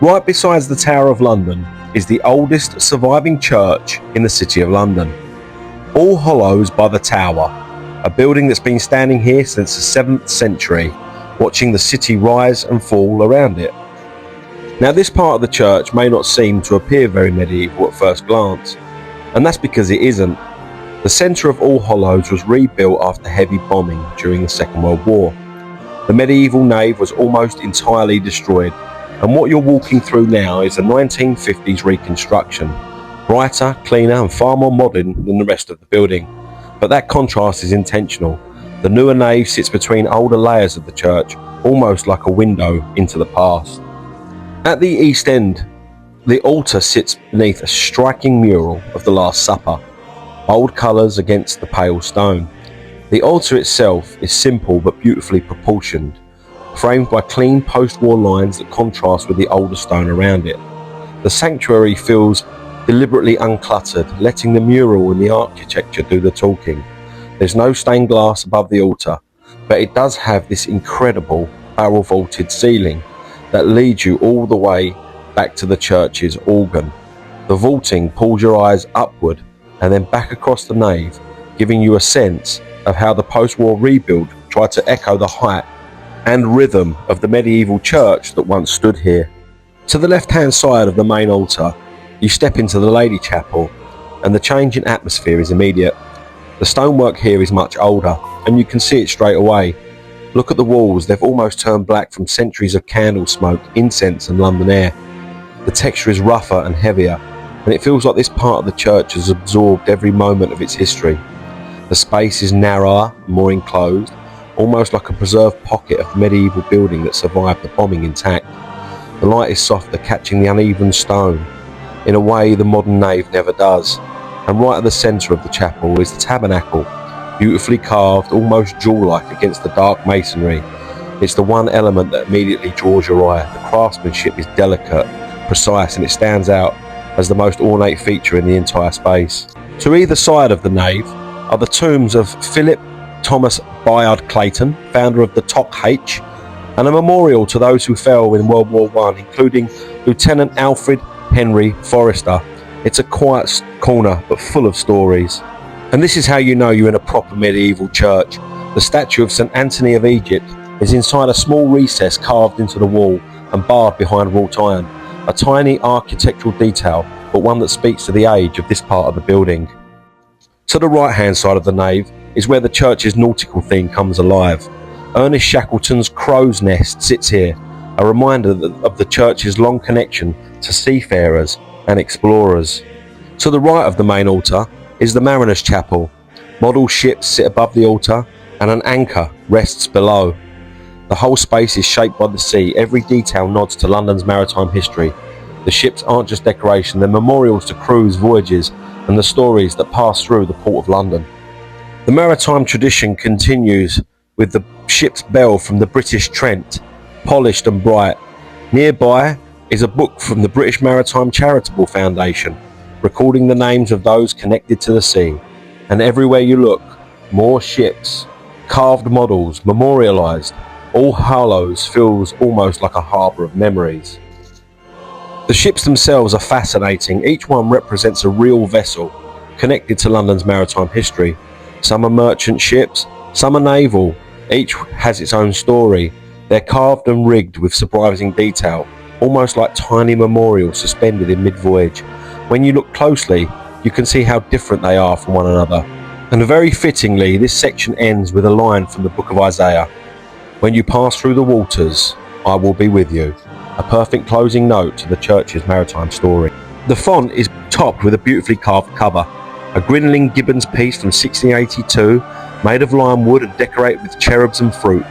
Right beside the Tower of London is the oldest surviving church in the City of London. All Hallows-by-the-Tower, a building that's been standing here since the 7th century, watching the city rise and fall around it. Now, this part of the church may not seem to appear very medieval at first glance, and that's because it isn't. The centre of All Hallows was rebuilt after heavy bombing during the Second World War. The medieval nave was almost entirely destroyed, and what you're walking through now is a 1950s reconstruction, brighter, cleaner and far more modern than the rest of the building. But that contrast is intentional. The newer nave sits between older layers of the church, almost like a window into the past. At the east end, the altar sits beneath a striking mural of the Last Supper, bold colours against the pale stone. The altar itself is simple but beautifully proportioned, framed by clean post-war lines that contrast with the older stone around it. The sanctuary feels deliberately uncluttered, letting the mural and the architecture do the talking. There's no stained glass above the altar, but it does have this incredible barrel vaulted ceiling that leads you all the way back to the church's organ. The vaulting pulls your eyes upward and then back across the nave, giving you a sense of how the post-war rebuild tried to echo the height and rhythm of the medieval church that once stood here. To the left-hand side of the main altar, you step into the Lady Chapel, and the change in atmosphere is immediate. The stonework here is much older, and you can see it straight away. Look at the walls, they've almost turned black from centuries of candle smoke, incense and London air. The texture is rougher and heavier, and it feels like this part of the church has absorbed every moment of its history. The space is narrower, more enclosed, almost like a preserved pocket of the medieval building that survived the bombing intact. The light is softer, catching the uneven stone, in a way the modern nave never does. And right at the centre of the chapel is the tabernacle, beautifully carved, almost jewel-like against the dark masonry. It's the one element that immediately draws your eye. The craftsmanship is delicate, precise, and it stands out as the most ornate feature in the entire space. To either side of the nave are the tombs of Philip Thomas Bayard Clayton, founder of the TOC-H, and a memorial to those who fell in World War I, including Lieutenant Alfred Henry Forrester. It's a quiet corner, but full of stories. And this is how you know you're in a proper medieval church. The statue of St. Anthony of Egypt is inside a small recess carved into the wall and barred behind wrought iron. A tiny architectural detail, but one that speaks to the age of this part of the building. To the right-hand side of the nave is where the church's nautical theme comes alive. Ernest Shackleton's crow's nest sits here, a reminder of the church's long connection to seafarers and explorers. To the right of the main altar is the Mariner's Chapel. Model ships sit above the altar and an anchor rests below. The whole space is shaped by the sea. Every detail nods to London's maritime history. The ships aren't just decoration, they're memorials to crews, voyages and the stories that pass through the Port of London. The maritime tradition continues with the ship's bell from the British Trent, polished and bright. Nearby is a book from the British Maritime Charitable Foundation, recording the names of those connected to the sea. And everywhere you look, more ships, carved models, memorialised. All Hallows feels almost like a harbour of memories. The ships themselves are fascinating. Each one represents a real vessel connected to London's maritime history. Some are merchant ships, some are naval. Each has its own story. They're carved and rigged with surprising detail, almost like tiny memorials suspended in mid-voyage. When you look closely, you can see how different they are from one another. And very fittingly, this section ends with a line from the book of Isaiah. When you pass through the waters, I will be with you. A perfect closing note to the church's maritime story. The font is topped with a beautifully carved cover. A Grinling Gibbons piece from 1682, made of lime wood and decorated with cherubs and fruit.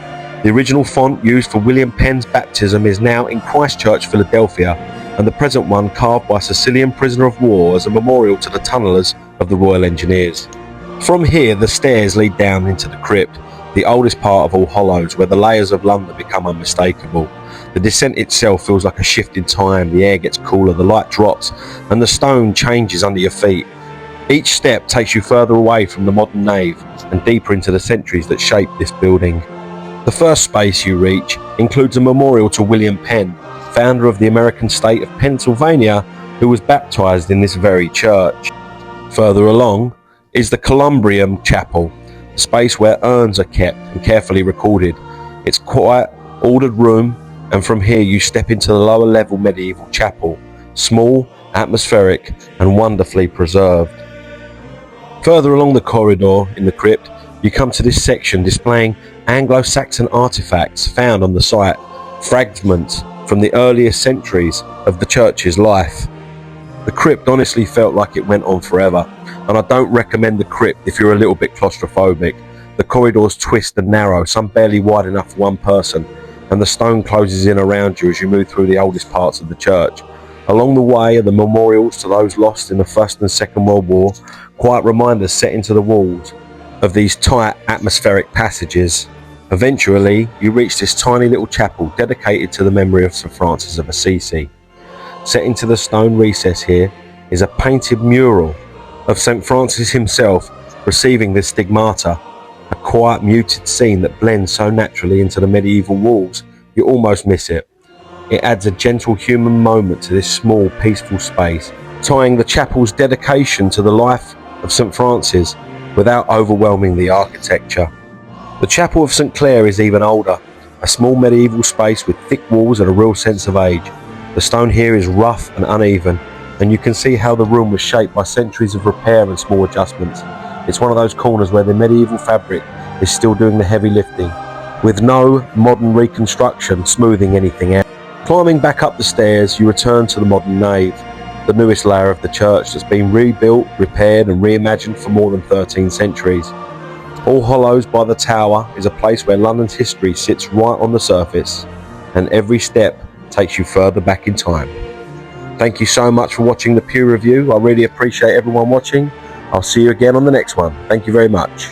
The original font used for William Penn's baptism is now in Christchurch, Philadelphia, and the present one carved by a Sicilian prisoner of war as a memorial to the tunnellers of the Royal Engineers. From here, the stairs lead down into the crypt, the oldest part of All Hallows, where the layers of London become unmistakable. The descent itself feels like a shift in time. The air gets cooler, the light drops, and the stone changes under your feet. Each step takes you further away from the modern nave and deeper into the centuries that shaped this building. The first space you reach includes a memorial to William Penn, founder of the American state of Pennsylvania, who was baptized in this very church. Further along is the Columbrium Chapel, a space where urns are kept and carefully recorded. It's quite ordered room, and from here you step into the lower level medieval chapel, small, atmospheric and wonderfully preserved. Further along the corridor in the crypt, you come to this section displaying Anglo-Saxon artifacts found on the site, fragments from the earliest centuries of the church's life. The crypt honestly felt like it went on forever, and I don't recommend the crypt if you're a little bit claustrophobic. The corridors twist and narrow, some barely wide enough for one person, and the stone closes in around you as you move through the oldest parts of the church. Along the way are the memorials to those lost in the First and Second World War, quiet reminders set into the walls of these tight atmospheric passages. Eventually, you reach this tiny little chapel dedicated to the memory of St. Francis of Assisi. Set into the stone recess here is a painted mural of St. Francis himself receiving the stigmata, a quiet muted scene that blends so naturally into the medieval walls you almost miss it. It adds a gentle human moment to this small peaceful space, tying the chapel's dedication to the life of St. Francis without overwhelming the architecture. The Chapel of St. Clair is even older, a small medieval space with thick walls and a real sense of age. The stone here is rough and uneven, and you can see how the room was shaped by centuries of repair and small adjustments. It's one of those corners where the medieval fabric is still doing the heavy lifting, with no modern reconstruction smoothing anything out. Climbing back up the stairs, you return to the modern nave, the newest layer of the church that's been rebuilt, repaired and reimagined for more than 13 centuries. All Hallows-by-the-Tower is a place where London's history sits right on the surface, and every step takes you further back in time. Thank you so much for watching the Pew Review. I really appreciate everyone watching. I'll see you again on the next one. Thank you very much.